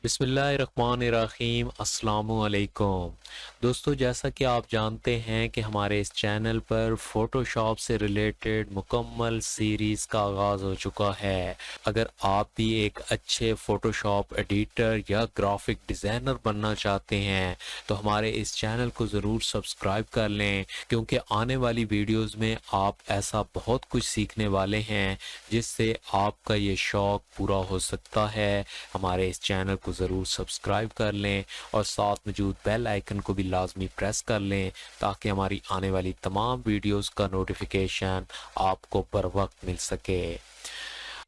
बिस्मिल्लाहिर्रहमानिर्रहीम अस्सलामुअलैकुम। दोस्तों, जैसा कि आप जानते हैं कि हमारे इस चैनल पर फ़ोटोशॉप से रिलेटेड मुकम्मल सीरीज़ का आगाज़ हो चुका है। अगर आप भी एक अच्छे फ़ोटोशॉप एडिटर या ग्राफिक डिज़ाइनर बनना चाहते हैं तो हमारे इस चैनल को ज़रूर सब्सक्राइब कर लें, क्योंकि आने वाली वीडियोज़ में आप ऐसा बहुत कुछ सीखने वाले हैं जिससे आपका ये शौक़ पूरा हो सकता है। हमारे इस चैनल को ज़रूर सब्सक्राइब कर लें और साथ मौजूद बेल आइकन को भी लाजमी प्रेस कर लें ताकि हमारी आने वाली तमाम वीडियोस का नोटिफिकेशन आपको बर वक्त मिल सके।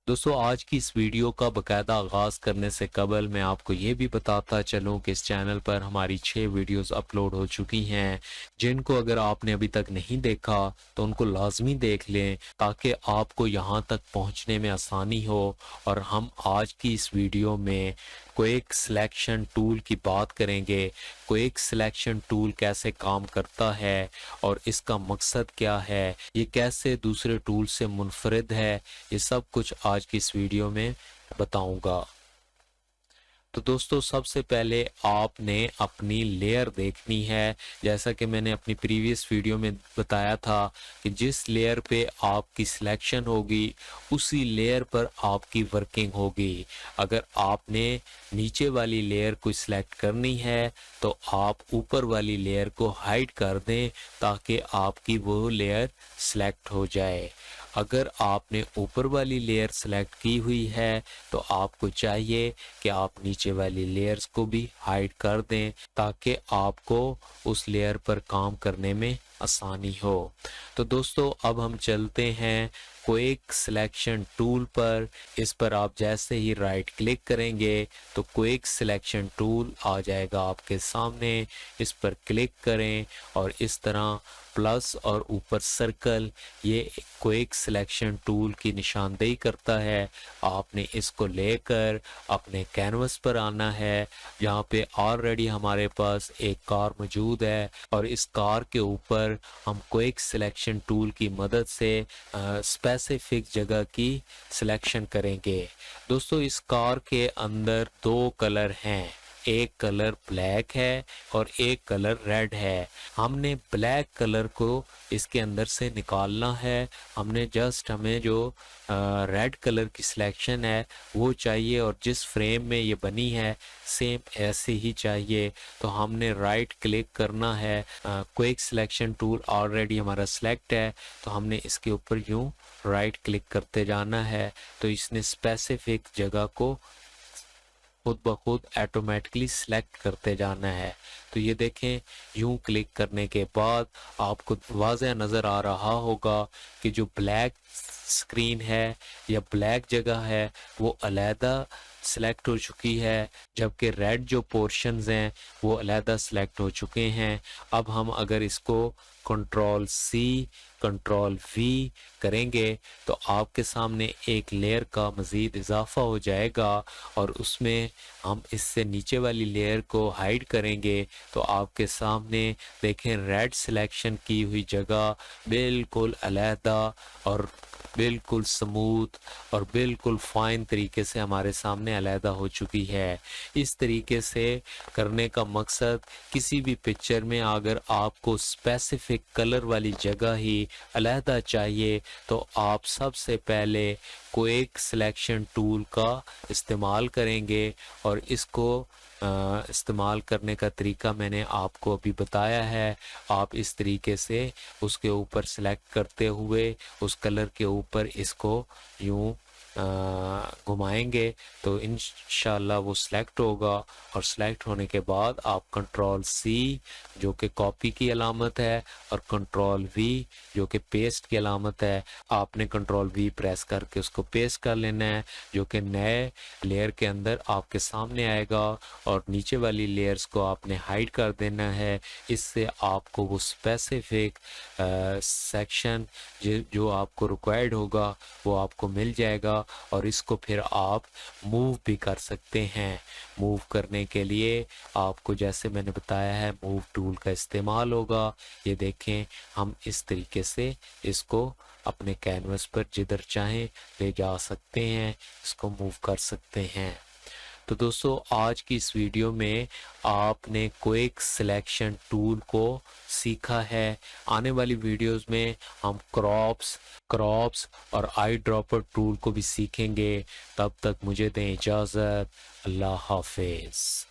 दोस्तों, आज की इस वीडियो का बाकायदा आगाज़ करने से कबल मैं आपको ये भी बताता चलूँ कि इस चैनल पर हमारी 6 वीडियोस अपलोड हो चुकी हैं, जिनको अगर आपने अभी तक नहीं देखा तो उनको लाजमी देख लें ताकि आपको यहाँ तक पहुँचने में आसानी हो। और हम आज की इस वीडियो में क्विक सिलेक्शन टूल की बात करेंगे। क्विक सिलेक्शन टूल कैसे काम करता है और इसका मकसद क्या है, ये कैसे दूसरे टूल से मुनफरिद है, ये सब कुछ आज की इस वीडियो में बताऊंगा। तो दोस्तों, सबसे पहले आपने अपनी लेयर देखनी है। जैसा कि मैंने अपनी प्रीवियस वीडियो में बताया था कि जिस लेयर पे आपकी सिलेक्शन होगी उसी लेयर पर आपकी वर्किंग होगी। अगर आपने नीचे वाली लेयर को सिलेक्ट करनी है तो आप ऊपर वाली लेयर को हाइड कर दें ताकि आपकी वो लेयर सिलेक्ट हो जाए। अगर आपने ऊपर वाली लेयर सेलेक्ट की हुई है तो आपको चाहिए कि आप नीचे वाली लेयर्स को भी हाइड कर दें ताकि आपको उस लेयर पर काम करने में आसानी हो। तो दोस्तों, अब हम चलते हैं क्विक सिलेक्शन टूल पर। इस पर आप जैसे ही राइट क्लिक करेंगे तो क्विक सिलेक्शन टूल आ जाएगा आपके सामने। इस पर क्लिक करें और इस तरह प्लस और ऊपर सर्कल, ये क्विक सिलेक्शन टूल की निशानदेही करता है। आपने इसको लेकर अपने कैनवस पर आना है जहाँ पे ऑलरेडी हमारे पास एक कार मौजूद है और इस कार के ऊपर हम क्विक सिलेक्शन टूल की मदद से स्पेसिफिक जगह की सिलेक्शन करेंगे। दोस्तों, इस कार के अंदर दो कलर हैं, एक कलर ब्लैक है और एक कलर रेड है। हमने ब्लैक कलर को इसके अंदर से निकालना है। हमें जो रेड कलर की सिलेक्शन है वो चाहिए और जिस फ्रेम में ये बनी है सेम ऐसे ही चाहिए। तो हमने राइट क्लिक करना है। क्विक सिलेक्शन टूल ऑलरेडी हमारा सिलेक्ट है तो हमने इसके ऊपर यूं राइट क्लिक करते जाना है तो इसने स्पेसिफिक जगह को खुद ब खुद ऑटोमेटिकली सिलेक्ट करते जाना है। तो ये देखें, यूं क्लिक करने के बाद आपको वाज़ह नज़र आ रहा होगा कि जो ब्लैक स्क्रीन है या ब्लैक जगह है वो अलहदा सेलेक्ट हो चुकी है, जबकि रेड जो पोर्शंस हैं वो अलहदा सेलेक्ट हो चुके हैं। अब हम अगर इसको कंट्रोल सी कंट्रोल वी करेंगे तो आपके सामने एक लेयर का मज़ीद इजाफा हो जाएगा और उसमें हम इससे नीचे वाली लेयर को हाइड करेंगे तो आपके सामने देखें रेड सिलेक्शन की हुई जगह बिल्कुल अलहदा और बिल्कुल स्मूथ और बिल्कुल फाइन तरीके से हमारे सामने अलहदा हो चुकी है। इस तरीके से करने का मकसद, किसी भी पिक्चर में अगर आपको स्पेसिफिक कलर वाली जगह ही अलहदा चाहिए तो आप सबसे पहले क्विक सिलेक्शन टूल का इस्तेमाल करेंगे और इसको इस्तेमाल करने का तरीका मैंने आपको अभी बताया है। आप इस तरीके से उसके ऊपर सेलेक्ट करते हुए उस कलर के ऊपर इसको यूं घुमाएंगे तो इंशाल्लाह वो सिलेक्ट होगा और सिलेक्ट होने के बाद आप कंट्रोल सी जो कि कॉपी की अलामत है और कंट्रोल वी जो कि पेस्ट की अलामत है, आपने कंट्रोल वी प्रेस करके उसको पेस्ट कर लेना है जो कि नए लेयर के अंदर आपके सामने आएगा और नीचे वाली लेयर्स को आपने हाइड कर देना है। इससे आपको वो स्पेसिफिक सेक्शन जो आपको रिक्वायर्ड होगा वो आपको मिल जाएगा और इसको फिर आप मूव भी कर सकते हैं। मूव करने के लिए आपको, जैसे मैंने बताया है, मूव टूल का इस्तेमाल होगा। ये देखें, हम इस तरीके से इसको अपने कैनवस पर जिधर चाहें ले जा सकते हैं, इसको मूव कर सकते हैं। तो दोस्तों आज की इस वीडियो में आपने क्विक सिलेक्शन टूल को सीखा है। आने वाली वीडियोस में हम क्रॉप्स और आई ड्रॉपर टूल को भी सीखेंगे। तब तक मुझे दें इजाज़त। अल्लाह हाफिज़।